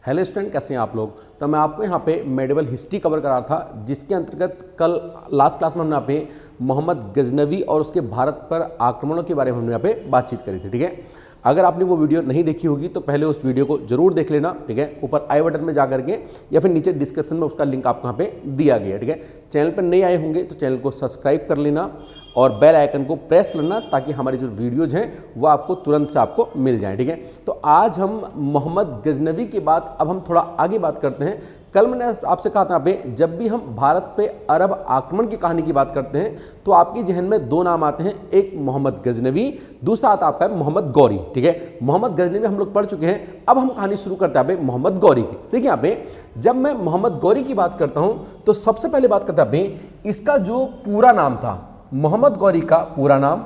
Hello student, कैसे हैं आप लोग। तो मैं आपको यहाँ पे मेडिवल हिस्ट्री कवर करा था, जिसके अंतर्गत कल लास्ट क्लास में हमने यहाँ पे मोहम्मद गजनवी और उसके भारत पर आक्रमणों के बारे में हमने यहाँ पे बातचीत करी थी। ठीक है, अगर आपने वो वीडियो नहीं देखी होगी तो पहले उस वीडियो को जरूर देख लेना। ठीक है, ऊपर आई बटन में जा करके या फिर नीचे डिस्क्रिप्शन में उसका लिंक आपको यहाँ पे दिया गया है। ठीक है, चैनल पर नए आए होंगे तो चैनल को सब्सक्राइब कर लेना और बेल आइकन को प्रेस करना, ताकि हमारी जो वीडियोज हैं वो आपको तुरंत से आपको मिल जाए। ठीक है, तो आज हम मोहम्मद गजनवी के बाद अब हम थोड़ा आगे बात करते हैं। कल मैंने आपसे कहा था जब भी हम भारत पे अरब आक्रमण की कहानी की बात करते हैं तो आपके जहन में दो नाम आते हैं, एक मोहम्मद गजनवी, दूसरा आता आपका है मोहम्मद गौरी। ठीक है, मोहम्मद गजनवी हम लोग पढ़ चुके हैं, अब हम कहानी शुरू करते हैं मोहम्मद गौरी की। देखिए यहाँ पे जब मैं मोहम्मद गौरी की बात करता हूं तो सबसे पहले बात करता है इसका जो पूरा नाम था, मोहम्मद गौरी का पूरा नाम।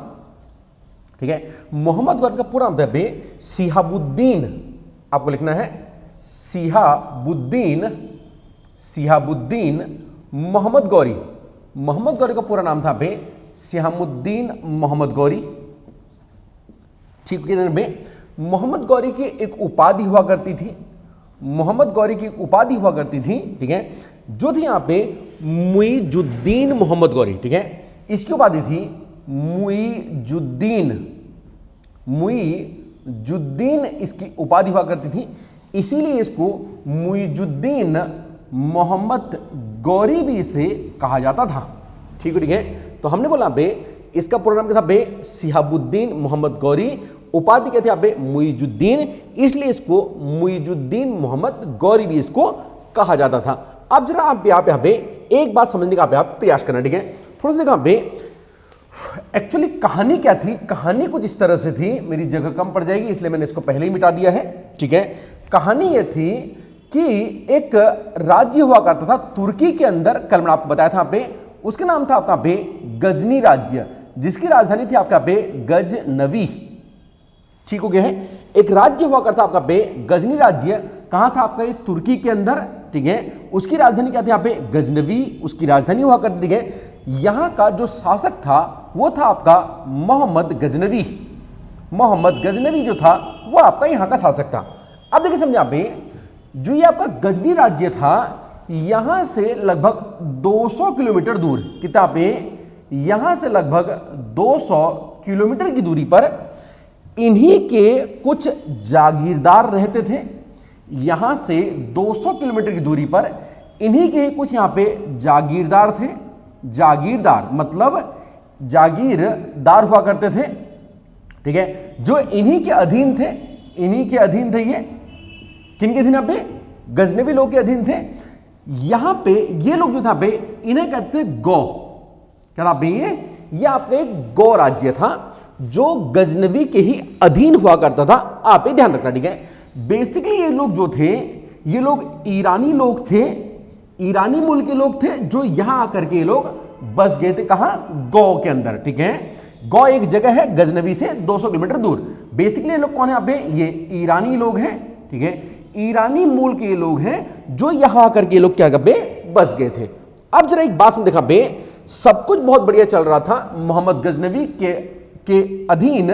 ठीक है, मोहम्मद गौरी का पूरा नाम था सिहाबुद्दीन, आपको लिखना है सिहाबुद्दीन मोहम्मद गौरी। मोहम्मद गौरी का पूरा नाम था सिहाबुद्दीन मोहम्मद गौरी। ठीक है, मोहम्मद गौरी की एक उपाधि हुआ करती थी, मोहम्मद गौरी की उपाधि हुआ करती थी। ठीक है, जो थी यहां पे मुइजुद्दीन मोहम्मद गौरी। ठीक है, इसकी उपाधि थी मुइजुद्दीन इसकी उपाधि हुआ करती थी, इसीलिए इसको मुइजुद्दीन मोहम्मद गौरी भी इसे कहा जाता था। ठीक है, तो हमने बोला इसका पूरा नाम क्या था सिहाबुद्दीन मोहम्मद गौरी, उपाधि क्या थी मुइजुद्दीन, इसलिए इसको मुइजुद्दीन मोहम्मद गौरी भी इसको कहा जाता था। अब जरा आप यहाँ पे एक बात समझने का आप प्रयास करना। ठीक है, थोड़ा सा देखा एक्चुअली कहानी क्या थी। कहानी कुछ इस तरह से थी, मेरी जगह कम पड़ जाएगी इसलिए मैंने इसको पहले ही मिटा दिया है। ठीक है, कहानी यह थी कि एक राज्य हुआ करता था तुर्की के अंदर, कल मैंने आपको बताया था उसका नाम था आपका गजनी राज्य, जिसकी राजधानी थी आपका गजनवी। ठीक हो गया है, एक राज्य हुआ करता आपका गजनी राज्य, कहां था आपका ये तुर्की के अंदर। ठीक है, उसकी राजधानी क्या थी यहाँ पे गजनवी, उसकी राजधानी हुआ करती है। यहां का जो शासक था वो था आपका मोहम्मद गजनवी। मोहम्मद गजनवी जो था वो आपका यहां का शासक था। अब देखिए समझे जो ये आपका गजनी राज्य था, यहां से लगभग 200 किलोमीटर दूर, कितना यहां से लगभग 200 किलोमीटर की दूरी पर इन्हीं के कुछ जागीरदार रहते थे। यहां से 200 किलोमीटर की दूरी पर इन्हीं के कुछ यहां पे जागीरदार थे। जागीरदार मतलब जागीरदार हुआ करते थे। ठीक है, जो इन्हीं के अधीन थे, इन्हीं के अधीन थे। ये किन के अधीन यहाँ पे गजनवी लोग के अधीन थे। यहां पे ये लोग जो था इन्हें कहते थे गौ। क्या था ये आपका एक गौ राज्य था जो गजनवी के ही अधीन हुआ करता था। आप ये ध्यान रखना। ठीक है, बेसिकली ये लोग जो थे, ये लोग ईरानी लोग थे, ईरानी मूल के लोग थे, जो यहां आकर के ये लोग बस गए थे। कहां? गौ के अंदर। ठीक है, गौ एक जगह है गजनवी से 200 किलोमीटर दूर। बेसिकली ये लोग कौन है ये ईरानी लोग हैं। ठीक है, ईरानी मूल के लोग हैं जो यहां आकर के लोग क्या बस गए थे। अब जरा एक बात देखा सब कुछ बहुत बढ़िया चल रहा था, मोहम्मद गजनवी के अधीन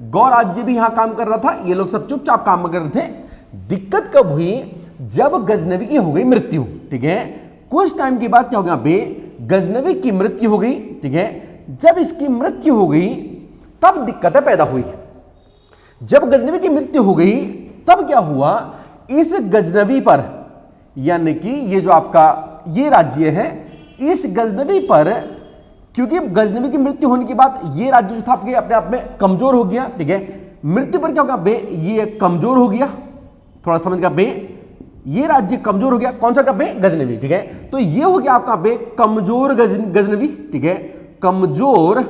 गौ राज्य भी यहां काम कर रहा था, ये लोग सब चुपचाप काम कर रहे थे। दिक्कत कब हुई? जब गजनवी की हो गई मृत्यु। ठीक है, कुछ टाइम के बाद क्या हो गया गजनवी की मृत्यु हो गई। ठीक है, जब इसकी मृत्यु हो गई तब दिक्कतें पैदा हुई। जब गजनवी की मृत्यु हो गई तब क्या हुआ, इस गजनवी पर, यानी कि ये जो आपका ये राज्य है, इस गजनवी पर, क्योंकि गजनवी की मृत्यु होने के बाद ये राज्य जो था आपके अपने आप में कमजोर हो गया। ठीक है, मृत्यु पर क्या होगा ये कमजोर हो गया। थोड़ा समझ गया ये राज्य कमजोर हो गया। कौन सा गजनवी। ठीक है, तो ये हो गया आपका कमजोर गजनवी। ठीक है, कमजोर।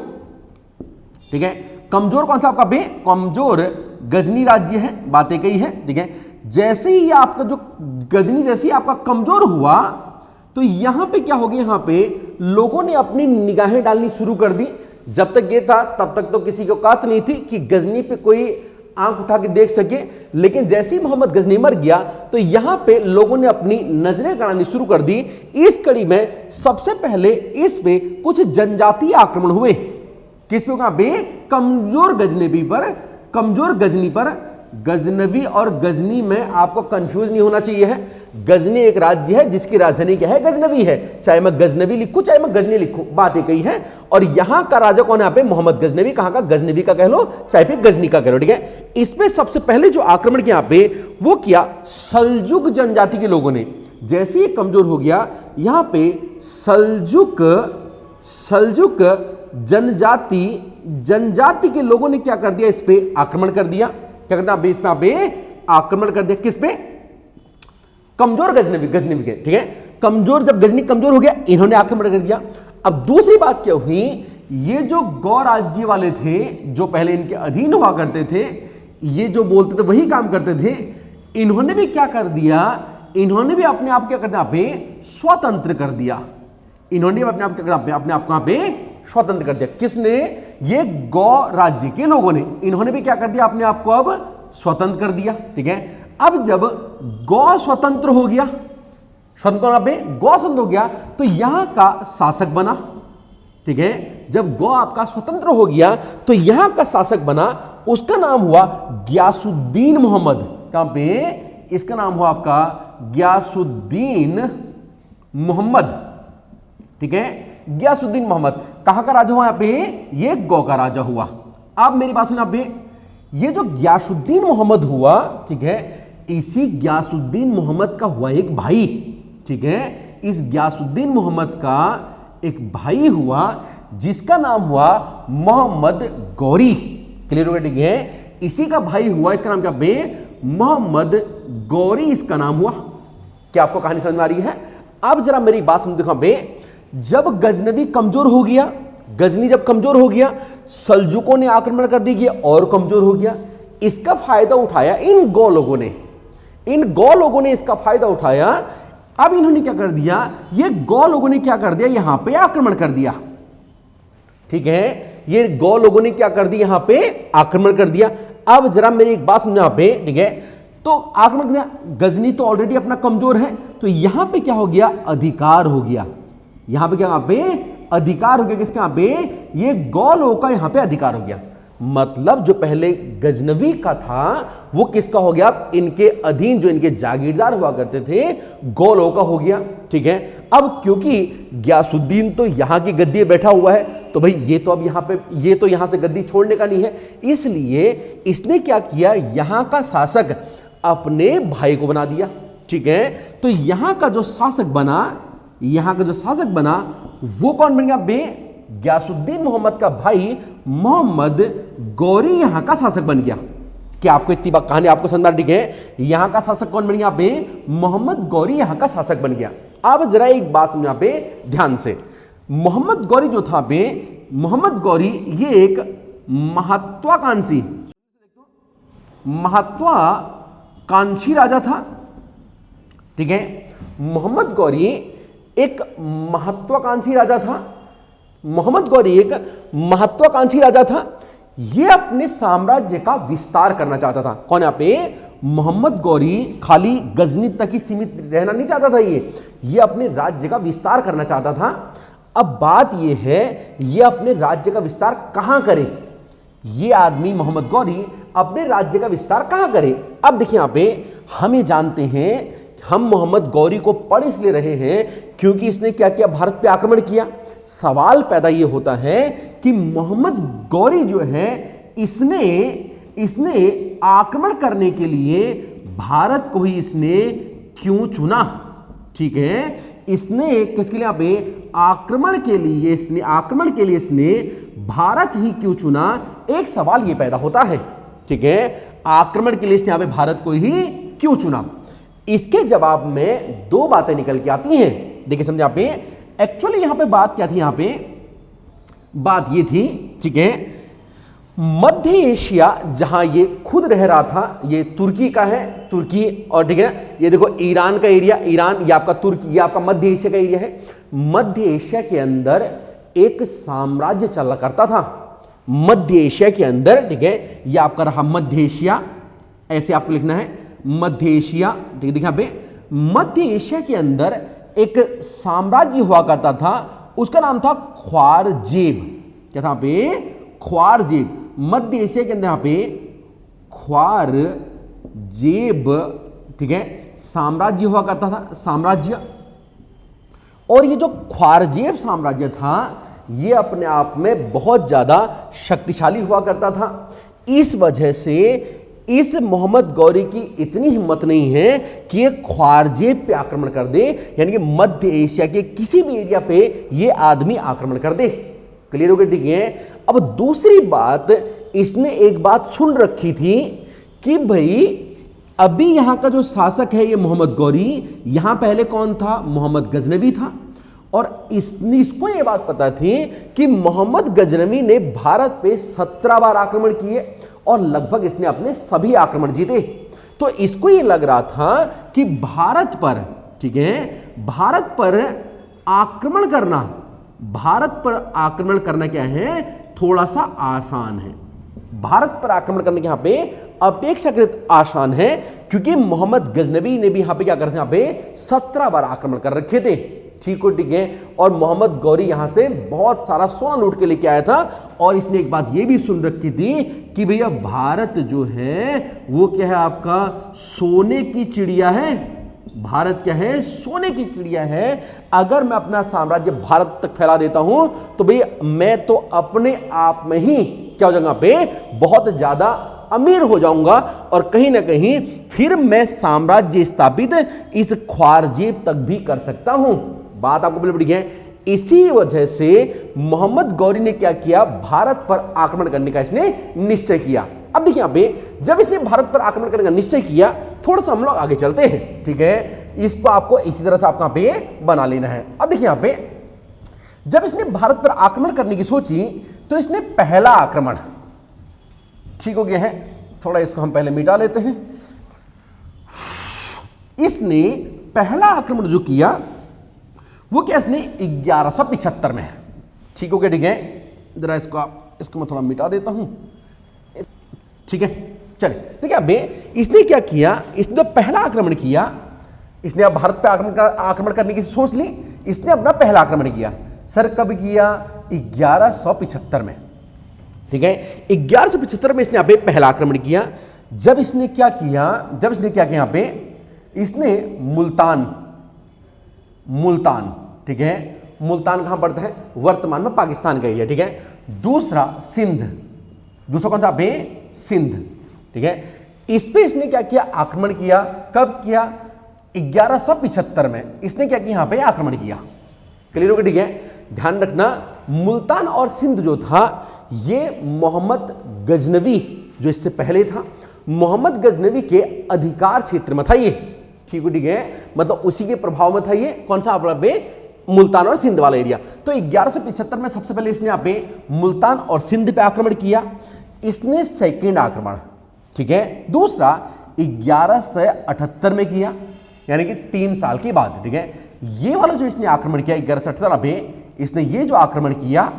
ठीक है, कमजोर कौन सा आपका कमजोर गजनी राज्य है, बातें कही है। ठीक है, जैसे ही आपका जो गजनी जैसे ही आपका कमजोर हुआ तो यहां पे क्या हो गया, यहां पे लोगों ने अपनी निगाहें डालनी शुरू कर दी। जब तक ये था तब तक तो किसी को औकात नहीं थी कि गजनी पे कोई आंख उठा के देख सके, लेकिन जैसे ही मोहम्मद गजनी मर गया तो यहां पे लोगों ने अपनी नजरें गड़ानी शुरू कर दी। इस कड़ी में सबसे पहले इस पे कुछ जनजातीय आक्रमण हुए। किस पे? कमजोर गजनी पर गजनवी और गजनी में आपको कंफ्यूज नहीं होना चाहिए है। गजनी एक राज्य है जिसकी राजधानी क्या है, गजनवी है। चाहे मैं गजनवी लिखूं चाहे मैं गजनी लिखूं, बात एक ही है। और यहां का राजा कौन है यहाँ पे, मोहम्मद गजनवी। कहां का, गजनवी का कह लो चाहे फिर गजनी का कह लो, ठीक है। इसमें सबसे पहले जो आक्रमण किया यहाँ पे वो किया सल्जुक जनजाति के लोगों ने। जैसे ही कमजोर हो गया यहां पे सल्जुक जनजाति के लोगों ने क्या कर दिया, इस पे आक्रमण कर दिया। क्या करता है, इस पे आक्रमण कर दिया। किस पे, कमजोर गजनवी के, ठीक है। कमजोर, जब गजनी कमजोर हो गया इन्होंने आक्रमण कर दिया। अब दूसरी बात क्या हुई, ये जो गौ राज्य वाले थे जो पहले इनके अधीन हुआ करते थे, ये जो बोलते थे वही काम करते थे, इन्होंने भी क्या कर दिया, इन्होंने भी अपने आप क्या कर दिया, पे स्वतंत्र कर दिया। इन्होंने अपने आप क्या कर, अपने आप पे स्वतंत्र कर दिया। किसने, ये गौ राज्य के लोगों ने। इन्होंने भी क्या कर दिया, अपने आप को अब स्वतंत्र कर दिया, ठीक है। अब जब गौ स्वतंत्र हो गया, स्वतंत्र पे गौ स्वतंत्र हो गया तो यहां का शासक बना, ठीक है। जब गौ आपका स्वतंत्र हो गया तो यहां का शासक बना, उसका नाम हुआ गियासुद्दीन मोहम्मद। कहां पे, इसका नाम हुआ आपका गियासुद्दीन मोहम्मद, ठीक है। गियासुद्दीन मोहम्मद कहां का राजा हुआ, यहां पे ये गौ का राजा हुआ। अब मेरी बात सुनिए, यहां पे ये जो गियासुद्दीन मोहम्मद हुआ, ठीक है, इसी गियासुद्दीन मोहम्मद का हुआ एक भाई, ठीक है। इस गियासुद्दीन मोहम्मद का एक भाई हुआ जिसका नाम हुआ मोहम्मद गौरी। क्लियर हो गया, ठीक है। इसी का भाई हुआ, इसका नाम क्या बे, मोहम्मद गौरी इसका नाम हुआ। क्या आपको कहानी समझ में आ रही है? अब जरा मेरी बात समझ देखो बे, जब गजनवी कमजोर हो गया, गजनी जब कमजोर हो गया, सल्जुकों ने आक्रमण कर दिया और कमजोर हो गया। इसका फायदा उठाया इन गौ लोगों ने, इन गौ लोगों ने इसका फायदा उठाया। अब इन्होंने क्या कर दिया, ये गौ लोगों ने क्या कर दिया, यहां पे आक्रमण कर दिया, ठीक है। ये गौ लोगों ने क्या कर दिया, यहां पे आक्रमण कर दिया। अब जरा मेरी एक बात समझो यहां पे, ठीक है। तो आक्रमण कर दिया, गजनी तो ऑलरेडी अपना कमजोर है, तो यहां पे क्या हो गया, अधिकार हो गया। यहां पे क्या, यहां पे अधिकार हो गया। किसका, यहां पे ये गौ लोगों का यहां पे अधिकार हो गया। मतलब जो पहले गजनवी का था वो किसका हो गया, इनके अधीन जो इनके जागीरदार हुआ करते थे गौ लोगों का हो गया, ठीक है। अब क्योंकि गियासुद्दीन तो यहां की गद्दी बैठा हुआ है, तो भाई ये तो अब यहां पे, ये तो यहां से गद्दी छोड़ने का नहीं है, इसलिए इसने क्या किया, यहां का शासक अपने भाई को बना दिया, ठीक है। तो यहां का जो शासक बना, यहां का जो शासक बना वो कौन बन गया बे, गियासुद्दीन मोहम्मद का भाई मोहम्मद गौरी यहां का शासक बन गया। क्या आपको इतनी बात कहानी आपको समझ में, ठीक है। यहां का शासक कौन बन गया बे, मोहम्मद गौरी यहां का शासक बन गया। अब जरा एक बात समझना पे ध्यान से, मोहम्मद गौरी जो था बे, मोहम्मद गौरी ये एक महत्वाकांक्षी राजा था, ठीक है। मोहम्मद गौरी एक महत्वाकांक्षी राजा था। मोहम्मद गौरी एक महत्वाकांक्षी राजा था। यह अपने साम्राज्य का विस्तार करना चाहता था। कौन यहां पे, मोहम्मद गौरी खाली गजनी तक ही सीमित रहना नहीं चाहता था, ये अपने राज्य का विस्तार करना चाहता था। अब बात यह है, ये अपने राज्य का विस्तार कहां करे, ये आदमी मोहम्मद गौरी अपने राज्य का विस्तार कहां करे। अब देखिए यहां पे हम ये जानते हैं, हम मोहम्मद गौरी को पढ़ इसलिए रहे हैं क्योंकि इसने क्या किया, भारत पे आक्रमण किया। सवाल पैदा ये होता है कि मोहम्मद गौरी जो है, इसने आक्रमण करने के लिए भारत को ही इसने क्यों चुना, ठीक है। इसने किसके लिए, यहां पे आक्रमण के लिए इसने भारत ही क्यों चुना, एक सवाल ये पैदा होता है, ठीक है। आक्रमण के लिए इसने यहां पे भारत को ही क्यों चुना। इसके जवाब में दो बातें निकल के आती हैं। देखिए समझे, यहां पे एक्चुअली यहां पे बात क्या थी, यहां पे बात ये थी, ठीक है, मध्य एशिया जहां ये खुद रह रहा था, ये तुर्की का है, तुर्की, और ठीक है ये देखो ईरान का एरिया, ईरान ये आपका तुर्की, ये आपका मध्य एशिया का एरिया है। मध्य एशिया के अंदर एक साम्राज्य चला करता था, मध्य एशिया के अंदर, ठीक है। ये आपका रहा मध्य एशिया, ऐसे आपको लिखना है मध्य एशिया, ठीक है। देखिए पे मध्य एशिया के अंदर एक साम्राज्य हुआ करता था, उसका नाम था ख्वारजेब। क्या था पे, ख्वारजेब। मध्य एशिया के अंदर यहां पे ख्वारजेब, ठीक है, साम्राज्य हुआ करता था, साम्राज्य। और ये जो ख्वारजेब साम्राज्य था ये अपने आप में बहुत ज्यादा शक्तिशाली हुआ करता था। इस वजह से इस मोहम्मद गौरी की इतनी हिम्मत नहीं है कि ये ख्वारजेब पे आक्रमण कर दे, यानी कि मध्य एशिया के किसी भी एरिया पे ये आदमी आक्रमण कर दे। क्लियर हो गया, ठीक है। अब दूसरी बात, इसने एक बात सुन रखी थी कि भाई अभी यहां का जो शासक है ये मोहम्मद गौरी, यहां पहले कौन था, मोहम्मद गजनवी था। और इसको ये बात पता थी कि मोहम्मद गजनवी ने भारत पे 17 बार आक्रमण किए और लगभग इसने अपने सभी आक्रमण जीते। तो इसको ये लग रहा था कि भारत पर, ठीक है, भारत पर आक्रमण करना, भारत पर आक्रमण करना क्या है, थोड़ा सा आसान है। भारत पर आक्रमण करने के यहां पे अपेक्षाकृत आसान है, क्योंकि मोहम्मद गजनवी ने भी यहां पे क्या करते, यहां पे 17 बार आक्रमण कर रखे थे। ठीक हो, ठीक है। और मोहम्मद गौरी यहां से बहुत सारा सोना लूट के लेके आया था। और इसने एक बात ये भी सुन रखी थी कि भैया भारत जो है वो क्या है, आपका सोने की चिड़िया है। भारत क्या है, सोने की चिड़िया है। अगर मैं अपना साम्राज्य भारत तक फैला देता हूं तो भैया मैं तो अपने आप में ही क्या हो जाऊंगा पे, बहुत ज्यादा अमीर हो जाऊंगा और कहीं ना कहीं फिर मैं साम्राज्य स्थापित इस ख्वारजेब तक भी कर सकता हूं। बात आपको बिल्कुल बढ़ी है। इसी वजह से मोहम्मद गौरी ने क्या किया, भारत पर आक्रमण करने का इसने निश्चय किया। अब देखिए यहां पे जब इसने भारत पर आक्रमण करने का निश्चय किया, थोड़ा सा हम लोग आगे चलते हैं, ठीक है। इसको आपको इसी तरह से आपको यहां पे बना लेना है। अब देखिए यहां पे जब इसने भारत पर आक्रमण करने की सोची तो इसने पहला आक्रमण, ठीक हो गया है, थोड़ा इसको हम पहले मिटा लेते हैं। इसने पहला आक्रमण जो किया वो क्या, इसने 1175 में है। ठीक हो गया, ठीक है। जरा इसको मैं थोड़ा मिटा देता हूं, ठीक है। चलिए देखिए अब इसने क्या किया, इसने तो पहला आक्रमण किया, इसने अब भारत पे आक्रमण करने की सोच ली, इसने अपना पहला आक्रमण किया। सर कब किया, 1175 में, ठीक है। 1175 में इसने यहां पे पहला आक्रमण किया। जब इसने क्या किया, यहां पे इसने मुल्तान, ठीक है, मुल्तान कहां पड़ता है, वर्तमान में पाकिस्तान का एरिया, ठीक है। दूसरा सिंध, दूसरा कौन सा बे, सिंध, ठीक है। इस पे इसने क्या किया, आक्रमण किया। कब किया, 1175 में इसने क्या किया, यहां पे आक्रमण किया। क्लियर हो गया, ठीक है। ध्यान रखना, मुल्तान और सिंध जो था ये मोहम्मद गजनवी जो इससे पहले था, मोहम्मद गजनवी के अधिकार क्षेत्र में था ये। ठीक है, ठीक है, मतलब उसी के प्रभाव में था ये। कौन सा आप मुल्तान और सिंध वाला एरिया। तो 1175 में सबसे पहले इसने यहां पे मुल्तान और सिंध पे आक्रमण किया। इसने सेकेंड आक्रमण, ठीक है, दूसरा 1178 में किया, यानी कि 3 साल के बाद, ठीक है। ये वाला जो इसने आक्रमण किया 1178 पे, इसने ये जो आक्रमण किया,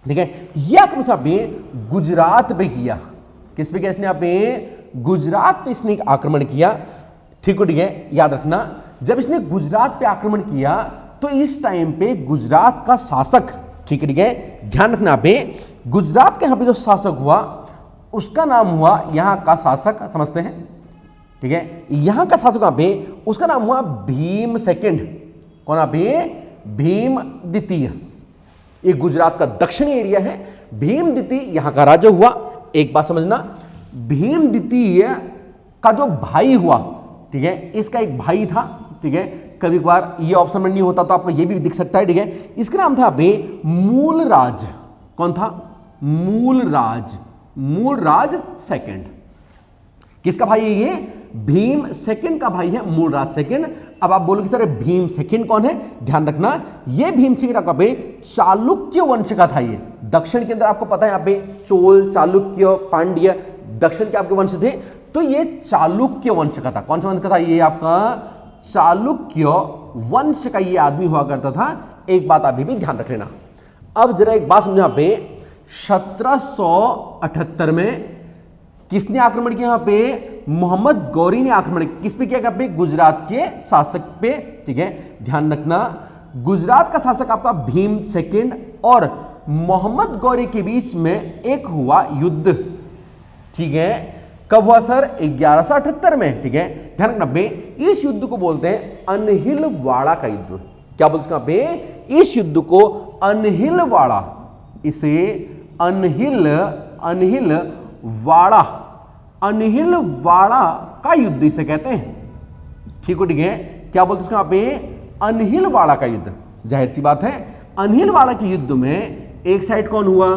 ठीक है, ये आक्रमण पे गुजरात पे किया। किस पे किया इसने, यहां पे गुजरात पे इसने आक्रमण किया। ठीक है, ठीक है, याद रखना, जब इसने गुजरात पे आक्रमण किया तो इस टाइम पे गुजरात का शासक, ठीक है, ठीक है, ध्यान रखना पे गुजरात के यहां पे जो शासक हुआ उसका नाम हुआ, यहां का शासक समझते हैं, ठीक है, यहां का शासक पे उसका नाम हुआ भीम सेकंड। कौन आप, भीम द्वितीय। ये गुजरात का दक्षिणी एरिया है। भीम द्वितीय यहां का राजा हुआ। एक बात समझना, भीम द्वितीय का जो भाई हुआ, ठीक है, इसका एक भाई था, ठीक है, कभी कभार ये ऑप्शन में नहीं होता तो आपको ये भी दिख सकता है, ठीक है। इसका नाम था मूलराज। कौन था, मूलराज सेकंड। किसका भाई है ये, भीम सेकंड का भाई है मूलराज सेकंड। अब आप बोलोगे सर भीम सेकंड कौन है, ध्यान रखना, ये भीम सेकंड का पे चालुक्य वंश का था। ये दक्षिण के अंदर आपको पता है यहाँ पे चोल, चालुक्य, पांड्य दक्षिण के आपके वंश थे। तो ये चालुक्य वंश का था। कौन सा वंश का था, ये आपका चालुक्य वंश का ये आदमी हुआ करता था। एक बात अभी भी ध्यान रख लेना। अब जरा एक बात समझो, यहाँ पे 1778 में किसने आक्रमण किया, यहां पे मोहम्मद गौरी ने आक्रमण किस पे किया, पे गुजरात के शासक पे, ठीक है, ध्यान रखना, गुजरात का शासक आपका भीम सेकंड और मोहम्मद गौरी के बीच में एक हुआ युद्ध, ठीक है। कब हुआ सर? 1178 में। ठीक है, ध्यान रखना बे, इस युद्ध को बोलते हैं अनहिलवाड़ा का युद्ध। क्या बोलते हैं बे? इस युद्ध को अनहिलवाड़ा, इसे अनहिलवाड़ा का युद्ध इसे कहते हैं। ठीक है, ठीक है, क्या बोलते हैं इसका पे? अनहिलवाड़ा का युद्ध। जाहिर सी बात है, अनहिलवाड़ा के युद्ध में एक साइड कौन हुआ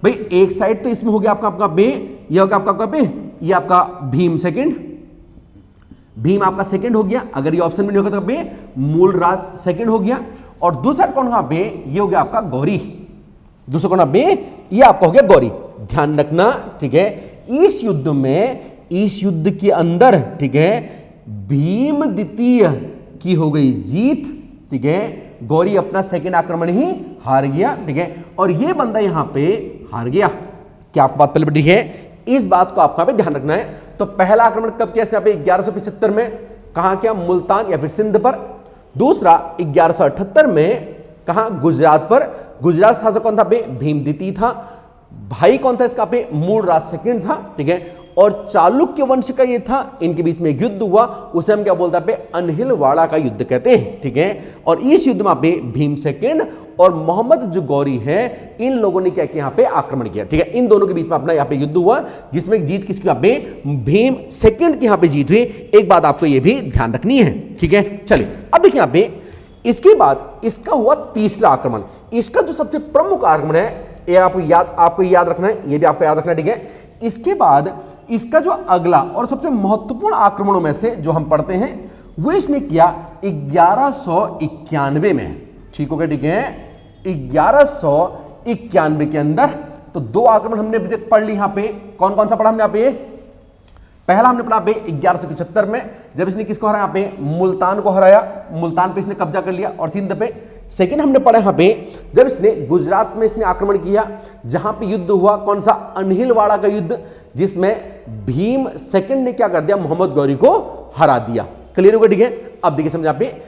भाई? एक साइड तो इसमें हो गया आपका बे, ये हो गया आपका बे, ये आपका भीम सेकंड, भीम आपका सेकंड हो गया। अगर ये ऑप्शन में नहीं होगा तो बे मूलराज सेकंड हो गया। और दूसरा कौन होगा बे? ये हो गया आपका गौरी। दूसरा कौन बे? ये आपका हो गया गौरी। ध्यान रखना, ठीक है, इस युद्ध में, इस युद्ध के अंदर, ठीक है, भीम द्वितीय की हो गई जीत। ठीक है, गौरी अपना सेकंड आक्रमण ही हार गया। ठीक है, और ये बंदा यहां पे हार गया। क्या आपको बात पहले? ठीक है, इस बात को आपको ध्यान रखना है। तो पहला आक्रमण कब किया इसने? 1175 में। कहां किया? मुल्तान या फिर सिंध पर। दूसरा 1178 में कहां? गुजरात पर। गुजरात शासक कौन था पे? भीम द्वितीय था। भाई कौन था इसका पे? मूलराज सेकंड था। ठीक है, और चालुक्य वंश का ये था। इनके बीच में युद्ध हुआ, उसे हम क्या बोलते हैं पे? अनहिलवाड़ा का युद्ध कहते हैं। ठीक है, और इस युद्ध में पे भीम सेकंड और मोहम्मद जो गौरी है, इन लोगों ने क्या किया? यहाँ पे आक्रमण किया। ठीक है, इन दोनों के बीच में अपना यहाँ पे युद्ध हुआ, जिसमें जीत किसकी? यहाँ पे भीम सेकंड की यहाँ पे जीत हुई। एक बात आपको ये भी ध्यान रखनी है। ठीक है, चलिए अब देखिए यहाँ पे, इसके बाद इसका हुआ तीसरा आक्रमण। इसका जो सबसे प्रमुख आक्रमण है, ये आपको याद रखना है, ये भी आपको याद रखना है। ठीक है, इसके बाद इसका जो अगला और सबसे महत्वपूर्ण आक्रमणों में से जो हम पढ़ते हैं, वो इसने किया 1191 में। ठीक हो गया? ठीक है, 1191 के अंदर तो दो आक्रमण हमने पढ़ ली। यहां पे कौन कौन सा पढ़ा हमने? यहाँ पे पहला हमने पढ़ा पे 1175 में, जब इसने किसको हराया? यहाँ पे मुल्तान को हराया, मुल्तान पे इसने कब्जा कर लिया और सिंध पे। सेकंड हमने पढ़ा यहाँ पे जब इसने गुजरात में इसने आक्रमण किया, जहां पे युद्ध हुआ कौन सा? अनहिलवाड़ा का युद्ध, जिसमें भीम सेकंड ने क्या कर दिया? मोहम्मद गौरी को हरा दिया। क्लियर हो गया? ठीक है, अब देखिए समझा पे,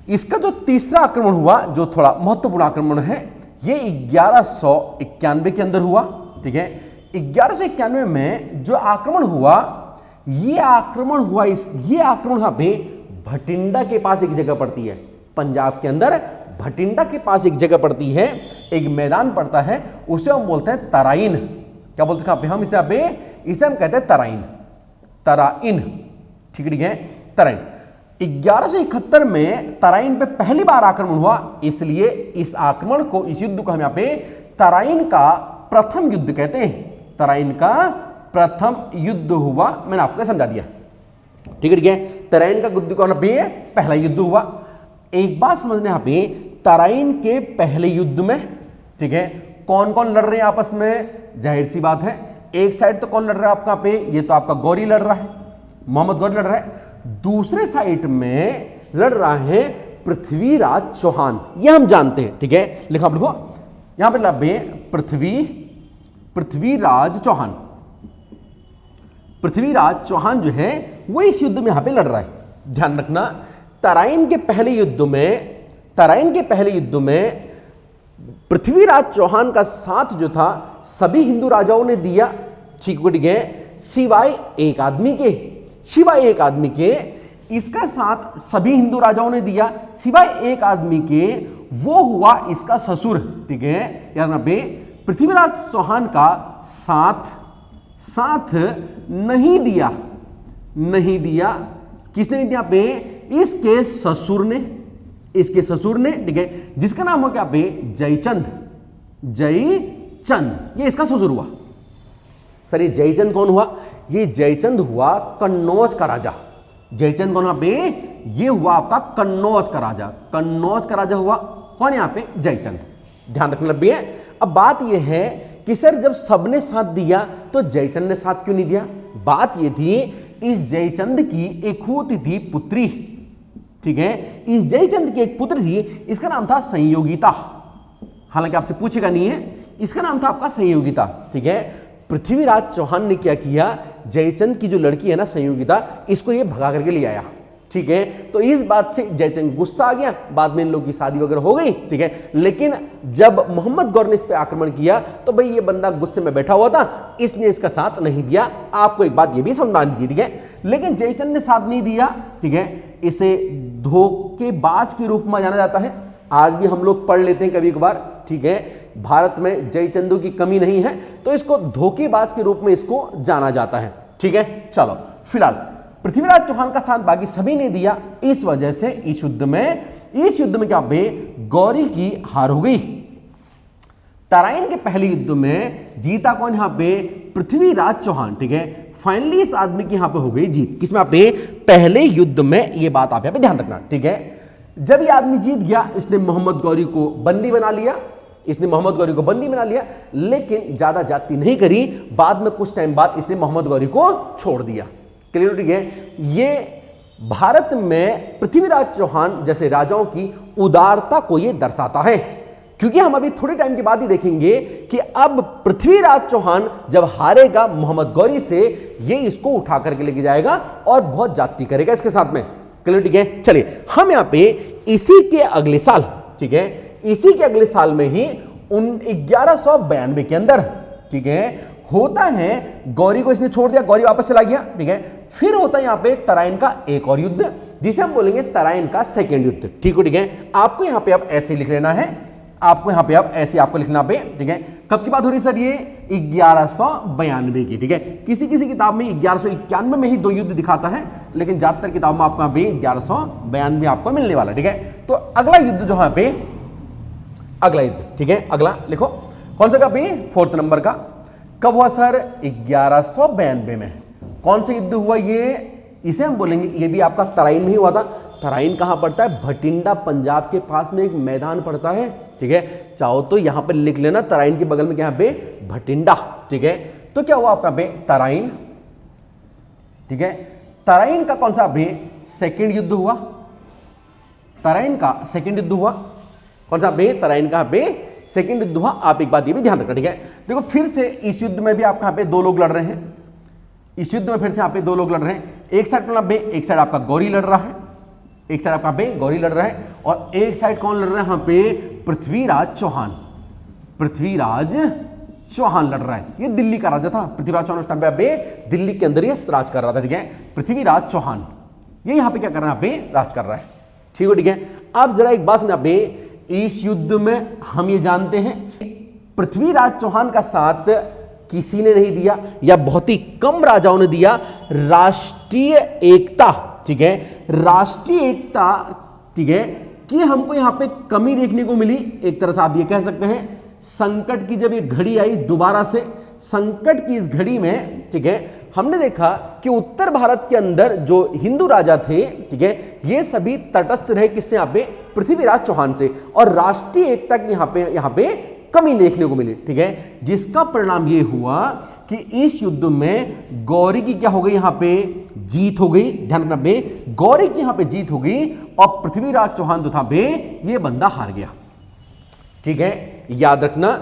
इसका जो तीसरा आक्रमण हुआ, जो थोड़ा महत्वपूर्ण आक्रमण है, ये 1191 के अंदर हुआ। ठीक है, 1191 में जो आक्रमण हुआ, ये आक्रमण यहाँ पे भटिंडा के पास एक जगह पड़ती है, पंजाब के अंदर भटिंडा के पास एक जगह पड़ती है, एक मैदान पड़ता है, उसे हम बोलते हैं तराइन। क्या बोलते हैं हम इसे? इसे हम कहते हैं तराइन। तराइन, ठीक है, तराइन। 1171 में तराइन पे पहली बार आक्रमण हुआ, इसलिए इस आक्रमण को, इस युद्ध को हम यहाँ पे तराइन का प्रथम युद्ध कहते हैं। तराइन का प्रथम युद्ध हुआ, मैंने आपको समझा दिया। ठीक है, ठीक है, तराइन का युद्ध कौन पे? पहला युद्ध हुआ। एक बात समझने यहाँ पे, तराइन के पहले युद्ध में, ठीक है, कौन कौन लड़ रहे हैं आपस में? जाहिर सी बात है, एक साइड तो कौन लड़ रहा है आपका पे? ये तो आपका गौरी लड़ रहा है, मोहम्मद गौरी लड़ रहा है। दूसरे साइड में लड़ रहा है पृथ्वीराज चौहान, ये हम जानते हैं। ठीक है, लिखा आप लिखो, यहां पे लड़े पृथ्वीराज चौहान। पृथ्वीराज चौहान जो है वो इस युद्ध में यहां पे लड़ रहा है। ध्यान रखना, तराइन के पहले युद्ध में पृथ्वीराज चौहान का साथ जो था सभी हिंदू राजाओं ने दिया। ठीक है, सिवाय एक आदमी के इसका साथ सभी हिंदू राजाओं ने दिया, सिवाय एक आदमी के, वो हुआ इसका ससुर। ठीक है, याद रखना, पृथ्वीराज चौहान का साथ नहीं दिया। किसने नहीं दिया पे? इसके ससुर ने। ठीक है, जिसका नाम हो क्या पे? जयचंद, ये इसका ससुर हुआ। सर ये जयचंद कौन हुआ? ये जयचंद हुआ कन्नौज का राजा। जयचंद कौन हुआ पे? ये हुआ आपका कन्नौज का राजा हुआ। कौन यहां पे? जयचंद। ध्यान रखना लंबी है। अब बात यह है कि सर जब सबने साथ दिया तो जयचंद ने साथ क्यों नहीं दिया? बात यह थी, इस जयचंद की एक होती थी पुत्री। ठीक है, इस जयचंद की एक पुत्र थी, इसका नाम था संयोगिता। हालांकि आपसे पूछेगा नहीं है, इसका नाम था आपका संयोगिता। ठीक है, पृथ्वीराज चौहान ने क्या किया? जयचंद की जो लड़की है ना संयोगिता, इसको ये भगा करके ले आया। ठीक है। तो इस बात से जयचंद गुस्सा आ गया, बाद में इन लोगों की शादी वगैरह हो गई, ठीक है। लेकिन जब मोहम्मद गौर ने इस पे आक्रमण किया तो भाई ये बंदा गुस्से में बैठा हुआ था, इसने इसका साथ नहीं दिया। आपको एक बात ये भी समझा दीजिए, ठीक है। लेकिन जयचंद ने साथ नहीं दिया, ठीक है। इसे धोखेबाज के रूप में जाना जाता है, आज भी हम लोग पढ़ लेते हैं कभी कभार, ठीक है। भारत में जयचंदों की कमी नहीं है, तो इसको धोखेबाज के रूप में इसको जाना जाता है, ठीक है। चलो, फिलहाल पृथ्वीराज चौहान का साथ बाकी सभी ने दिया, इस वजह से इस युद्ध में क्या बे गौरी की हार हो गई। तराइन के पहले युद्ध में जीता कौन, यहां पे पृथ्वीराज चौहान, ठीक है। फाइनली इस आदमी की यहां पे हो गई जीत, किसमें, यहां पे पहले युद्ध में। ये बात आप यहां पे ध्यान रखना, ठीक है। जब ये आदमी जीत गया, इसने मोहम्मद गौरी को बंदी बना लिया, लेकिन ज्यादा जाति नहीं करी। बाद में कुछ टाइम बाद इसने मोहम्मद गौरी को छोड़ दिया, क्लियर, ठीक है। ये भारत में पृथ्वीराज चौहान जैसे राजाओं की उदारता को ये दर्शाता है, क्योंकि हम अभी थोड़े टाइम के बाद ही देखेंगे कि अब पृथ्वीराज चौहान जब हारेगा मोहम्मद गौरी से, ये इसको उठा करके लेके जाएगा और बहुत जाति करेगा इसके साथ में, क्लियर, ठीक है। चलिए, हम यहां पे इसी के अगले साल, ठीक है, इसी के अगले साल में ही 1192 के अंदर, ठीक है, होता है गौरी को इसने छोड़ दिया, गौरी वापस चला गया, ठीक है। फिर होता है यहां पे तराइन का एक और युद्ध, जिसे हम बोलेंगे तराइन का सेकंड युद्ध, ठीक है, ठीक है। आपको यहां पे अब ऐसे लिख लेना है, आपको यहां पे अब ऐसे आपको लिखना पे, ठीक है। कब की बात हो रही सर, ये 1192 की, ठीक है। किसी किसी किताब में 1191 में ही दो युद्ध दिखाता है, लेकिन ज्यादातर किताब में आपको यहां पे 1192 आपको मिलने वाला, ठीक है। तो अगला युद्ध जो है पे, अगला युद्ध, ठीक है, अगला लिखो कौन सा का पे, 4th नंबर का। कब हुआ सर, 1192 में। कौन सा युद्ध हुआ ये, इसे हम बोलेंगे, ये भी आपका तराइन में ही हुआ था। तराइन कहां पड़ता है, भटिंडा पंजाब के पास में एक मैदान पड़ता है, ठीक है। चाहो तो यहां पे लिख लेना, तराइन के बगल में क्या पे, भटिंडा, ठीक है। तो क्या हुआ आपका पे, तराइन, ठीक है। तराइन का कौन सा पे सेकंड युद्ध हुआ, तराइन का सेकंड युद्ध हुआ, कौन सा पे, तराइन का पे सेकंड युद्ध हुआ। आप एक बात ये भी ध्यान रखना, ठीक है। देखो फिर से इस युद्ध में भी आपका यहाँ पे दो लोग लड़ रहे हैं, इस युद्ध में फिर से यहाँ पे दो लोग लड़ रहे हैं। एक साइड पे, एक साइड आपका गौरी लड़ रहा है, एक साइड आपका पे गौरी लड़ रहा है, और एक साइड कौन लड़ रहा है यहाँ पे, पृथ्वीराज चौहान, पृथ्वीराज चौहान लड़ रहा है। ये दिल्ली का राजा था, पृथ्वीराज चौहान उस टाइम पे दिल्ली के अंदर ये राज कर रहा था, ठीक है। पृथ्वीराज चौहान ये यहाँ पे क्या कर रहा है, यहाँ पे राज कर रहा है, ठीक है, ठीक है। अब जरा एक बात सुनिए, यहाँ पे इस युद्ध में हम ये जानते हैं पृथ्वीराज चौहान का साथ किसी ने नहीं दिया, या बहुत ही कम राजाओं ने दिया। राष्ट्रीय एकता, ठीक है, राष्ट्रीय एकता, ठीक है, कि हमको यहां पे कमी देखने को मिली। एक तरह से आप ये कह सकते हैं, संकट की जब ये घड़ी आई दोबारा से, संकट की इस घड़ी में, ठीक है, हमने देखा कि उत्तर भारत के अंदर जो हिंदू राजा थे, ठीक है, ये सभी तटस्थ रहे किससे, यहां पे पृथ्वीराज चौहान से, और राष्ट्रीय एकता की यहां पे कमी देखने को मिली, ठीक है। जिसका परिणाम ये हुआ कि इस युद्ध में गौरी की क्या हो गई, यहां पे जीत हो गई, ध्यान रखना बे, गौरी की यहां पे जीत हो गई, और पृथ्वीराज चौहान जो था बे, ये बंदा हार गया, ठीक है। याद रखना,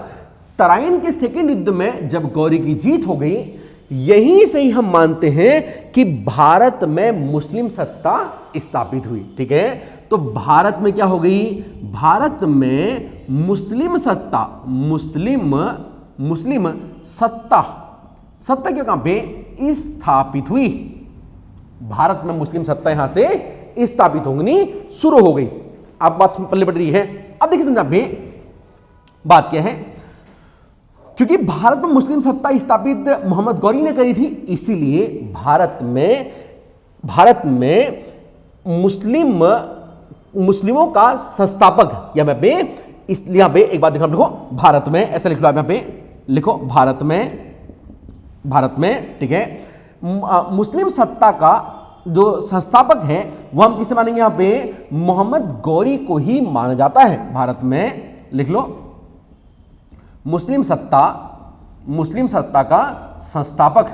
तराइन के सेकंड युद्ध में जब गौरी की जीत हो गई, यहीं से ही हम मानते हैं कि भारत में मुस्लिम सत्ता स्थापित हुई, ठीक है। तो भारत में क्या हो गई, भारत में मुस्लिम सत्ता, मुस्लिम सत्ता क्यों कहां पे स्थापित हुई, भारत में मुस्लिम सत्ता यहां से स्थापित होनी शुरू हो गई। अब बात पल्ले पड़ रही है। अब देखिए समझा बे, बात क्या है, क्योंकि भारत में मुस्लिम सत्ता स्थापित मोहम्मद गौरी ने करी थी, इसीलिए भारत में मुस्लिमों का संस्थापक, या पे इसलिए यहां पे एक बात देखना, लिखो भारत में, ऐसा लिख लो आप, यहां पे लिखो भारत में, ठीक है। मुस्लिम सत्ता का जो संस्थापक है वो हम किसे मानेंगे, यहां पे मोहम्मद गौरी को ही माना जाता है। भारत में लिख लो, मुस्लिम सत्ता का संस्थापक